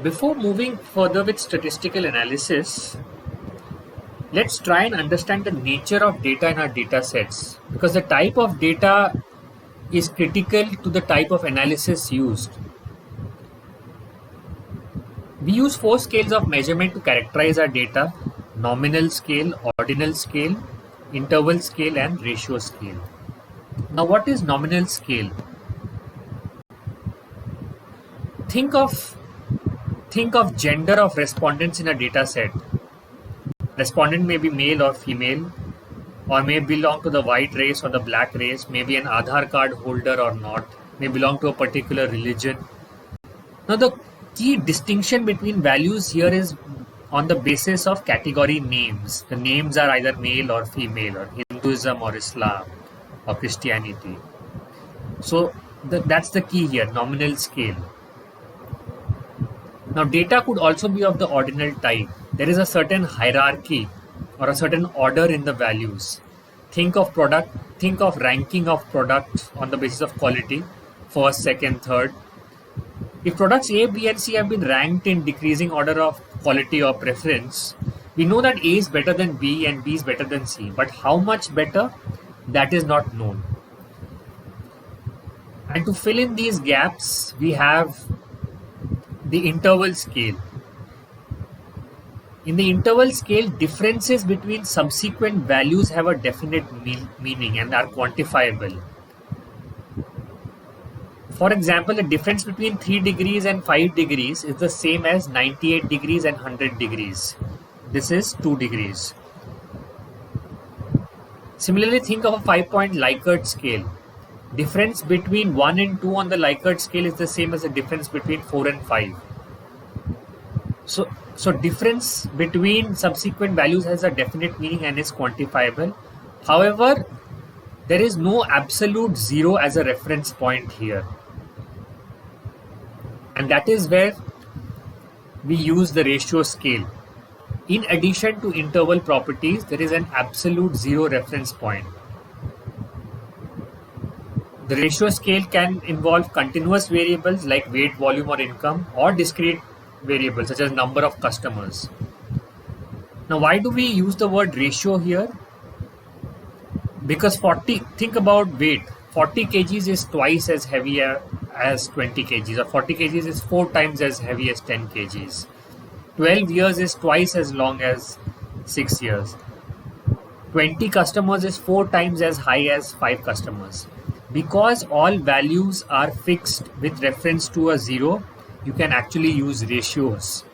Before moving further with statistical analysis, let's try and understand the nature of data in our data sets, because the type of data is critical to the type of analysis used. We use 4 scales of measurement to characterize our data: nominal scale, ordinal scale, interval scale, and ratio scale. Now, what is nominal scale? Think of gender of respondents in a data set. Respondent may be male or female, or may belong to the white race or the black race, may be an Aadhaar card holder or not, may belong to a particular religion. Now, the key distinction between values here is on the basis of category names. The names are either male or female, or Hinduism or Islam or Christianity. So that's the key here, nominal scale. Now, data could also be of the ordinal type. There is a certain hierarchy or a certain order in the values. Think of ranking of products on the basis of quality: first, second, third. If products A, B, and C have been ranked in decreasing order of quality or preference, we know that A is better than B and B is better than C. But how much better, that is not known. And to fill in these gaps, we have the interval scale. In the interval scale, differences between subsequent values have a definite meaning and are quantifiable. For example, the difference between 3 degrees and 5 degrees is the same as 98 degrees and 100 degrees. This is 2 degrees. Similarly, think of a 5-point Likert scale. Difference between 1 and 2 on the Likert scale is the same as the difference between 4 and 5. So difference between subsequent values has a definite meaning and is quantifiable. However, there is no absolute zero as a reference point here. And that is where we use the ratio scale. In addition to interval properties, there is an absolute zero reference point. The ratio scale can involve continuous variables like weight, volume, or income, or discrete variables such as number of customers. Now, why do we use the word ratio here? Because think about weight. 40 kgs is twice as heavy as 20 kgs, or 40 kgs is 4 times as heavy as 10 kgs. 12 years is twice as long as 6 years. 20 customers is 4 times as high as 5 customers. Because all values are fixed with reference to a zero, you can actually use ratios